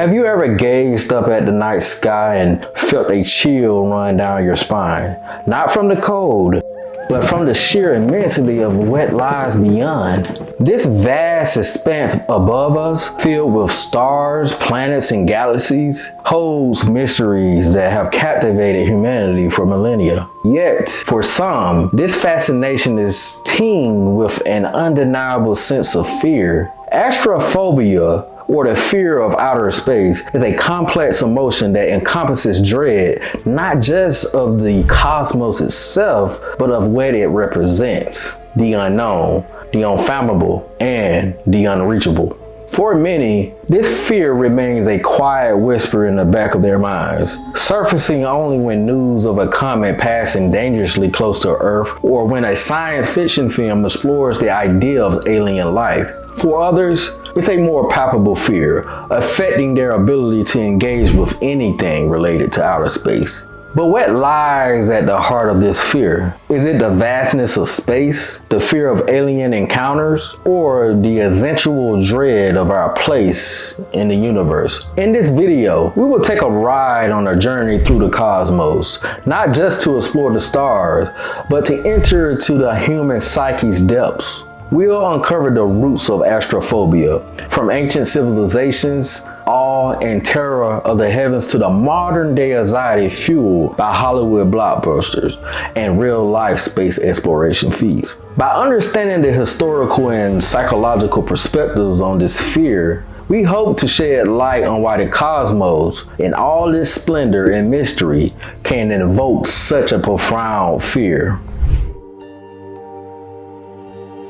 Have you ever gazed up at the night sky and felt a chill run down your spine? Not from the cold, but from the sheer immensity of what lies beyond. This vast expanse above us, filled with stars, planets, and galaxies, holds mysteries that have captivated humanity for millennia. Yet, for some, this fascination is tinged with an undeniable sense of fear. Astrophobia, or the fear of outer space, is a complex emotion that encompasses dread, not just of the cosmos itself, but of what it represents: the unknown, the unfathomable, and the unreachable. For many, this fear remains a quiet whisper in the back of their minds, surfacing only when news of a comet passing dangerously close to Earth, or when a science fiction film explores the idea of alien life. For others, it's a more palpable fear, affecting their ability to engage with anything related to outer space. But what lies at the heart of this fear? Is it the vastness of space, the fear of alien encounters, or the essential dread of our place in the universe? In this video, we will take a ride on a journey through the cosmos, not just to explore the stars, but to enter to the human psyche's depths. We'll uncover the roots of astrophobia, from ancient civilizations, awe and terror of the heavens, to the modern day anxiety fueled by Hollywood blockbusters and real life space exploration feats. By understanding the historical and psychological perspectives on this fear, we hope to shed light on why the cosmos, in all its splendor and mystery, can invoke such a profound fear.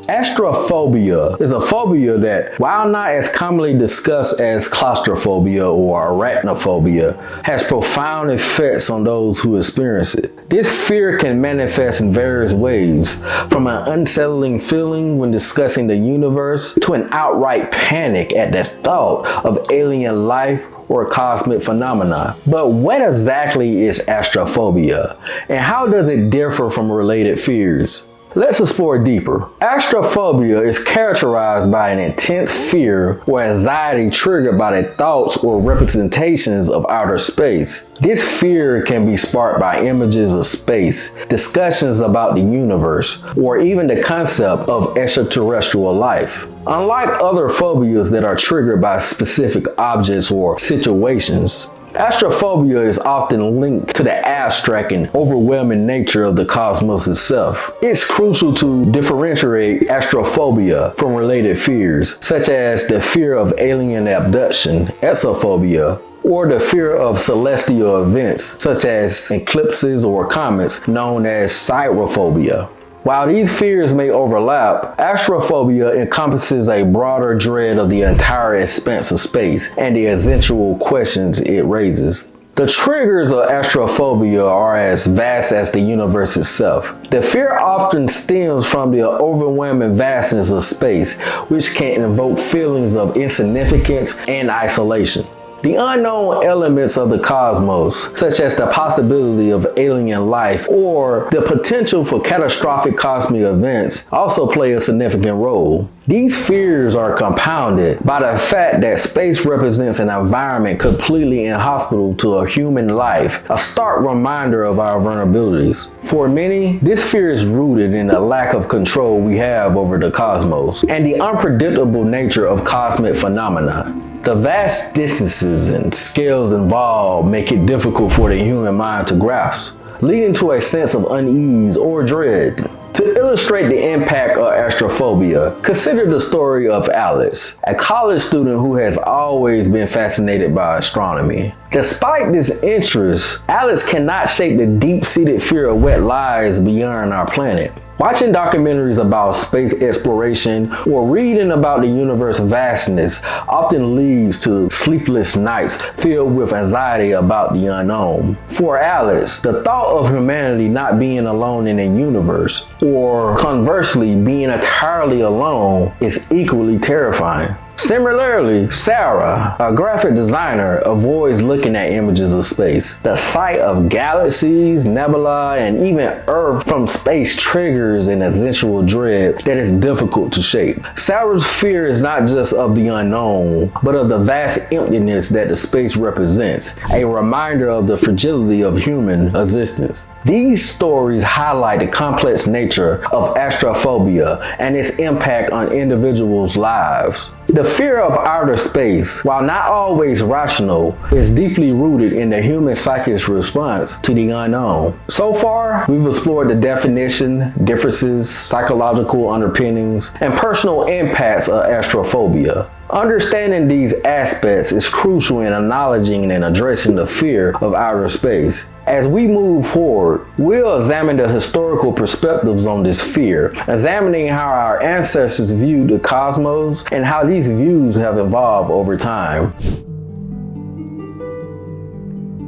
Astrophobia is a phobia that, while not as commonly discussed as claustrophobia or arachnophobia, has profound effects on those who experience it. This fear can manifest in various ways, from an unsettling feeling when discussing the universe to an outright panic at the thought of alien life or cosmic phenomena. But what exactly is astrophobia, and how does it differ from related fears? Let's explore deeper. Astrophobia is characterized by an intense fear or anxiety triggered by the thoughts or representations of outer space. This fear can be sparked by images of space, discussions about the universe, or even the concept of extraterrestrial life. Unlike other phobias that are triggered by specific objects or situations, astrophobia is often linked to the abstract and overwhelming nature of the cosmos itself. It's crucial to differentiate astrophobia from related fears, such as the fear of alien abduction, exophobia, or the fear of celestial events, such as eclipses or comets, known as siderophobia. While these fears may overlap, astrophobia encompasses a broader dread of the entire expanse of space and the essential questions it raises. The triggers of astrophobia are as vast as the universe itself. The fear often stems from the overwhelming vastness of space, which can invoke feelings of insignificance and isolation. The unknown elements of the cosmos, such as the possibility of alien life or the potential for catastrophic cosmic events, also play a significant role. These fears are compounded by the fact that space represents an environment completely inhospitable to a human life, a stark reminder of our vulnerabilities. For many, this fear is rooted in the lack of control we have over the cosmos and the unpredictable nature of cosmic phenomena. The vast distances and scales involved make it difficult for the human mind to grasp, leading to a sense of unease or dread. To illustrate the impact of astrophobia, consider the story of Alex, a college student who has always been fascinated by astronomy. Despite this interest, Alex cannot shake the deep-seated fear of what lies beyond our planet. Watching documentaries about space exploration or reading about the universe's vastness often leads to sleepless nights filled with anxiety about the unknown. For Alex, the thought of humanity not being alone in a universe, or conversely being entirely alone, is equally terrifying. Similarly, Sarah, a graphic designer, avoids looking at images of space. The sight of galaxies, nebula, and even Earth from space triggers an essential dread that is difficult to shake. Sarah's fear is not just of the unknown, but of the vast emptiness that the space represents, a reminder of the fragility of human existence. These stories highlight the complex nature of astrophobia and its impact on individuals' lives. The fear of outer space, while not always rational, is deeply rooted in the human psyche's response to the unknown. So far, we've explored the definition, differences, psychological underpinnings, and personal impacts of astrophobia. Understanding these aspects is crucial in acknowledging and addressing the fear of outer space. As we move forward, we'll examine the historical perspectives on this fear, examining how our ancestors viewed the cosmos and how these views have evolved over time.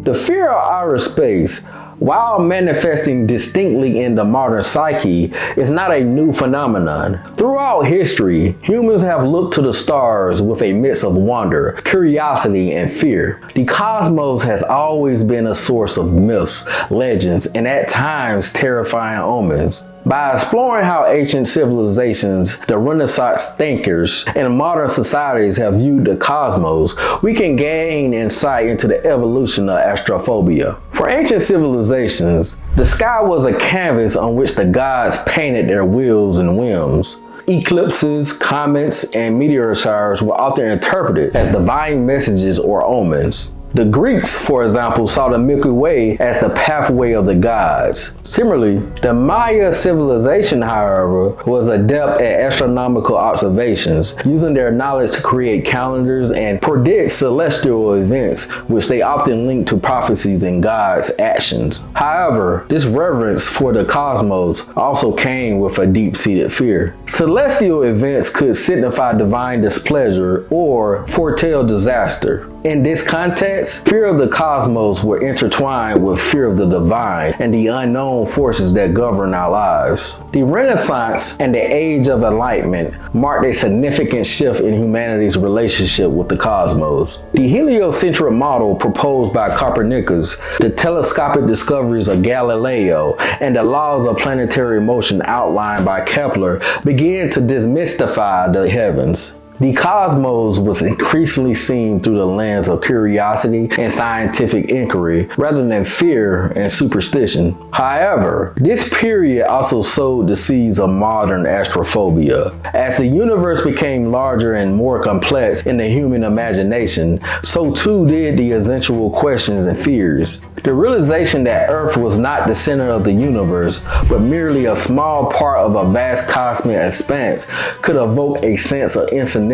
The fear of outer space, while manifesting distinctly in the modern psyche, is not a new phenomenon. Throughout history, humans have looked to the stars with a mix of wonder, curiosity, and fear. The cosmos has always been a source of myths, legends, and at times terrifying omens. By exploring how ancient civilizations, the Renaissance thinkers, and modern societies have viewed the cosmos, we can gain insight into the evolution of astrophobia. For ancient civilizations, the sky was a canvas on which the gods painted their wills and whims. Eclipses, comets, and meteor showers were often interpreted as divine messages or omens. The Greeks, for example, saw the Milky Way as the pathway of the gods. Similarly, the Maya civilization, however, was adept at astronomical observations, using their knowledge to create calendars and predict celestial events, which they often linked to prophecies and gods' actions. However, this reverence for the cosmos also came with a deep-seated fear. Celestial events could signify divine displeasure or foretell disaster. In this context, fear of the cosmos were intertwined with fear of the divine and the unknown forces that govern our lives. The Renaissance and the Age of Enlightenment marked a significant shift in humanity's relationship with the cosmos. The heliocentric model proposed by Copernicus, the telescopic discoveries of Galileo, and the laws of planetary motion outlined by Kepler began to demystify the heavens. The cosmos was increasingly seen through the lens of curiosity and scientific inquiry rather than fear and superstition. However, this period also sowed the seeds of modern astrophobia. As the universe became larger and more complex in the human imagination, so too did the essential questions and fears. The realization that Earth was not the center of the universe, but merely a small part of a vast cosmic expanse, could evoke a sense of insignificance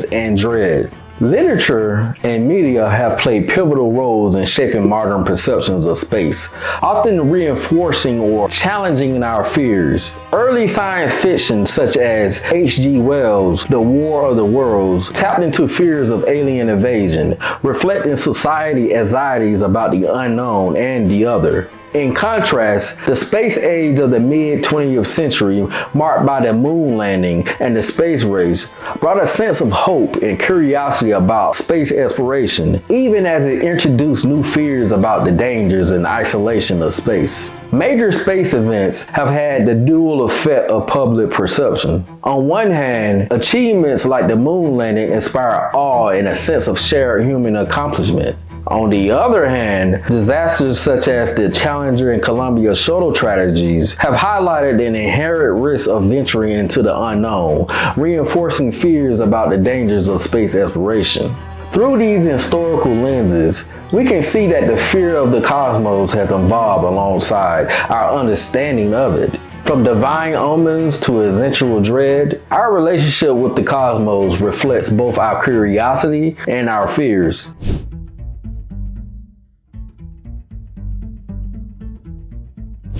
and dread. Literature and media have played pivotal roles in shaping modern perceptions of space, often reinforcing or challenging our fears. Early science fiction such as H.G. Wells' The War of the Worlds tapped into fears of alien invasion, reflecting society anxieties about the unknown and the other. In contrast, the space age of the mid-20th century, marked by the moon landing and the space race, brought a sense of hope and curiosity about space exploration, even as it introduced new fears about the dangers and isolation of space. Major space events have had the dual effect of public perception. On one hand, achievements like the moon landing inspire awe and a sense of shared human accomplishment. On the other hand, disasters such as the Challenger and Columbia shuttle tragedies have highlighted the inherent risk of venturing into the unknown, reinforcing fears about the dangers of space exploration. Through these historical lenses, we can see that the fear of the cosmos has evolved alongside our understanding of it. From divine omens to essential dread, our relationship with the cosmos reflects both our curiosity and our fears.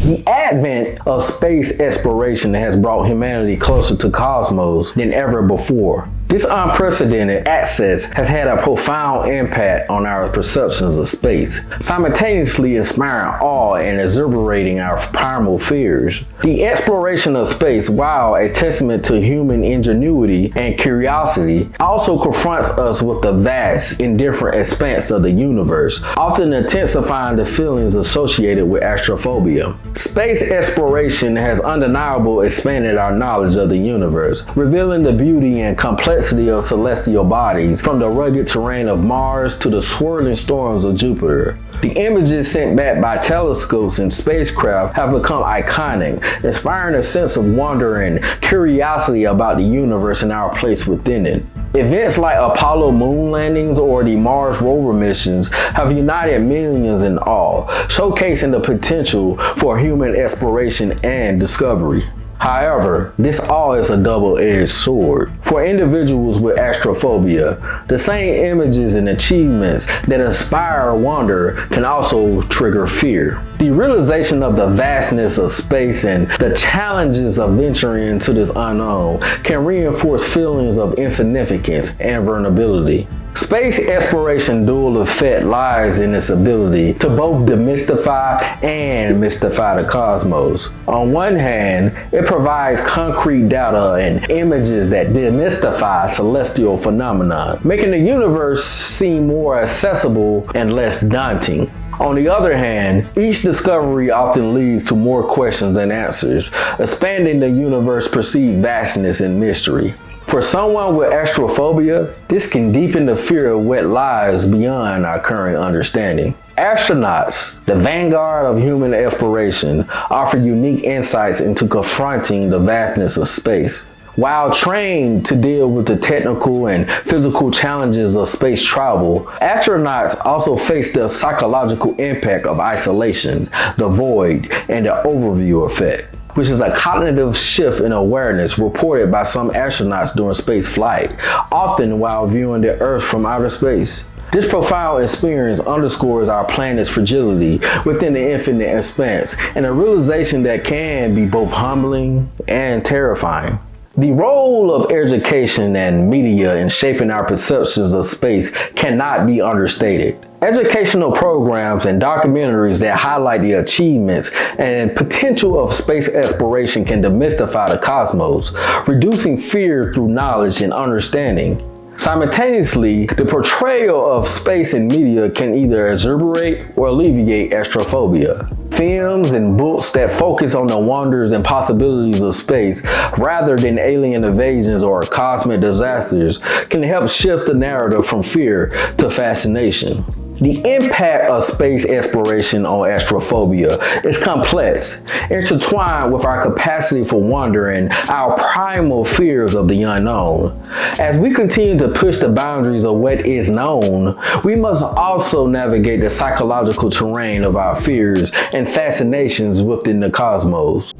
The advent of space exploration has brought humanity closer to cosmos than ever before. This unprecedented access has had a profound impact on our perceptions of space, simultaneously inspiring awe and exuberating our primal fears. The exploration of space, while a testament to human ingenuity and curiosity, also confronts us with the vast, indifferent expanse of the universe, often intensifying the feelings associated with astrophobia. Space exploration has undeniably expanded our knowledge of the universe, revealing the beauty and complexity of celestial bodies, from the rugged terrain of Mars to the swirling storms of Jupiter. The images sent back by telescopes and spacecraft have become iconic, inspiring a sense of wonder and curiosity about the universe and our place within it. Events like Apollo moon landings or the Mars rover missions have united millions in awe, showcasing the potential for human exploration and discovery. However, this awe is a double-edged sword. For individuals with astrophobia, the same images and achievements that inspire wonder can also trigger fear. The realization of the vastness of space and the challenges of venturing into this unknown can reinforce feelings of insignificance and vulnerability. Space exploration dual effect lies in its ability to both demystify and mystify the cosmos. On one hand, it provides concrete data and images that demystify celestial phenomena, making the universe seem more accessible and less daunting. On the other hand, each discovery often leads to more questions than answers, expanding the universe's perceived vastness and mystery. For someone with astrophobia, this can deepen the fear of what lies beyond our current understanding. Astronauts, the vanguard of human exploration, offer unique insights into confronting the vastness of space. While trained to deal with the technical and physical challenges of space travel, astronauts also face the psychological impact of isolation, the void, and the overview effect, which is a cognitive shift in awareness reported by some astronauts during space flight, often while viewing the Earth from outer space. This profound experience underscores our planet's fragility within the infinite expanse, and a realization that can be both humbling and terrifying. The role of education and media in shaping our perceptions of space cannot be understated. Educational programs and documentaries that highlight the achievements and potential of space exploration can demystify the cosmos, reducing fear through knowledge and understanding. Simultaneously, the portrayal of space in media can either exuberate or alleviate astrophobia. Films and books that focus on the wonders and possibilities of space rather than alien invasions or cosmic disasters can help shift the narrative from fear to fascination. The impact of space exploration on astrophobia is complex, intertwined with our capacity for wonder and our primal fears of the unknown. As we continue to push the boundaries of what is known, we must also navigate the psychological terrain of our fears and fascinations within the cosmos.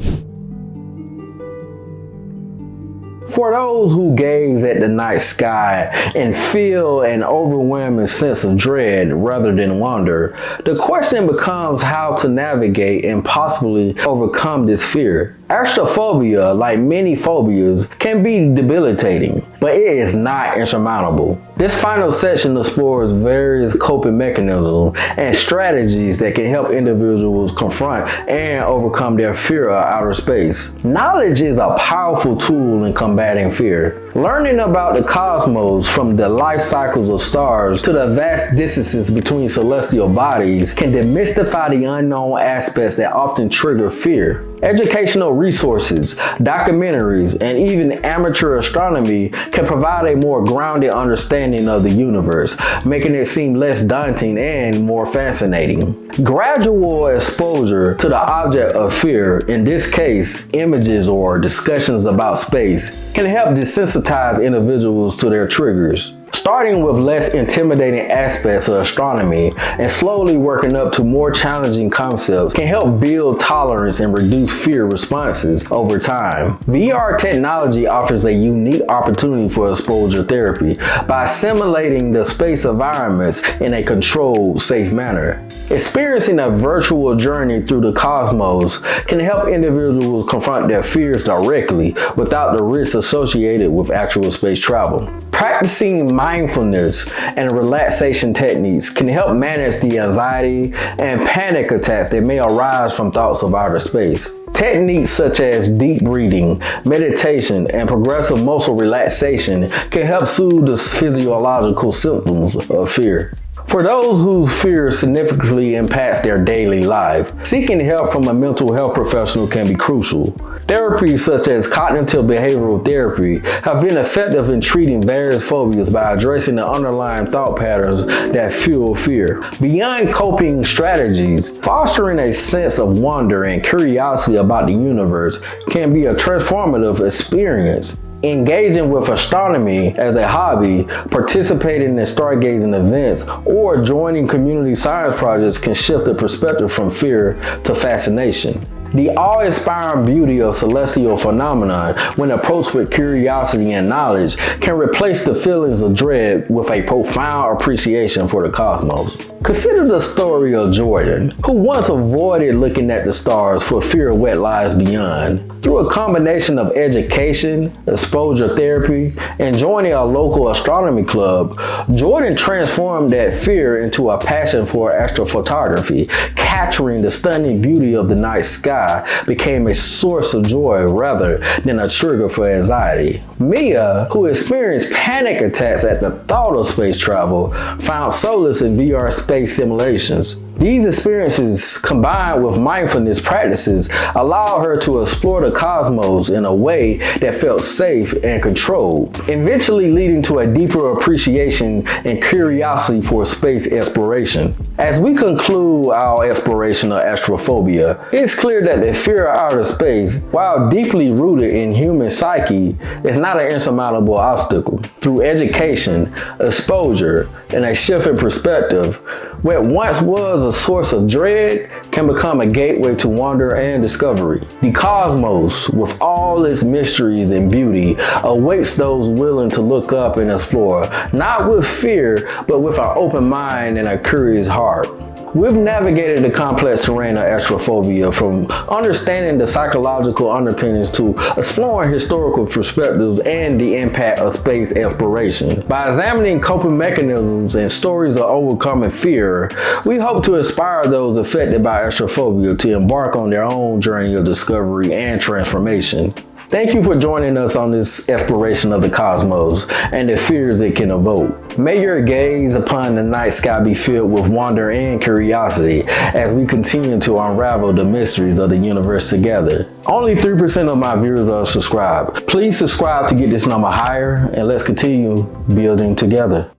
For those who gaze at the night sky and feel an overwhelming sense of dread rather than wonder, the question becomes how to navigate and possibly overcome this fear. Astrophobia, like many phobias, can be debilitating, but it is not insurmountable. This final section explores various coping mechanisms and strategies that can help individuals confront and overcome their fear of outer space. Knowledge is a powerful tool in combating fear. Learning about the cosmos, from the life cycles of stars to the vast distances between celestial bodies, can demystify the unknown aspects that often trigger fear. Educational resources, documentaries, and even amateur astronomy can provide a more grounded understanding of the universe, making it seem less daunting and more fascinating. Gradual exposure to the object of fear, in this case, images or discussions about space, can help desensitize individuals to their triggers. Starting with less intimidating aspects of astronomy and slowly working up to more challenging concepts can help build tolerance and reduce fear responses over time. VR technology offers a unique opportunity for exposure therapy by simulating the space environments in a controlled, safe manner. Experiencing a virtual journey through the cosmos can help individuals confront their fears directly without the risks associated with actual space travel. Practicing mindfulness and relaxation techniques can help manage the anxiety and panic attacks that may arise from thoughts of outer space. Techniques such as deep breathing, meditation, and progressive muscle relaxation can help soothe the physiological symptoms of fear. For those whose fear significantly impacts their daily life, seeking help from a mental health professional can be crucial. Therapies such as cognitive behavioral therapy have been effective in treating various phobias by addressing the underlying thought patterns that fuel fear. Beyond coping strategies, fostering a sense of wonder and curiosity about the universe can be a transformative experience. Engaging with astronomy as a hobby, participating in stargazing events, or joining community science projects can shift the perspective from fear to fascination. The awe-inspiring beauty of celestial phenomenon, when approached with curiosity and knowledge, can replace the feelings of dread with a profound appreciation for the cosmos. Consider the story of Jordan, who once avoided looking at the stars for fear of what lies beyond. Through a combination of education, exposure therapy, and joining a local astronomy club, Jordan transformed that fear into a passion for astrophotography. Capturing the stunning beauty of the night sky became a source of joy rather than a trigger for anxiety. Mia, who experienced panic attacks at the thought of space travel, found solace in VR space simulations. These experiences, combined with mindfulness practices, allowed her to explore the cosmos in a way that felt safe and controlled, eventually leading to a deeper appreciation and curiosity for space exploration. As we conclude our exploration of astrophobia, it's clear that the fear of outer space, while deeply rooted in human psyche, is not an insurmountable obstacle. Through education, exposure, and a shift in perspective, what once was a source of dread can become a gateway to wonder and discovery. The cosmos, with all its mysteries and beauty, awaits those willing to look up and explore, not with fear, but with an open mind and a curious heart. We've navigated the complex terrain of astrophobia, from understanding the psychological underpinnings to exploring historical perspectives and the impact of space exploration. By examining coping mechanisms and stories of overcoming fear, we hope to inspire those affected by astrophobia to embark on their own journey of discovery and transformation. Thank you for joining us on this exploration of the cosmos and the fears it can evoke. May your gaze upon the night sky be filled with wonder and curiosity as we continue to unravel the mysteries of the universe together. Only 3% of my viewers are subscribed. Please subscribe to get this number higher, and let's continue building together.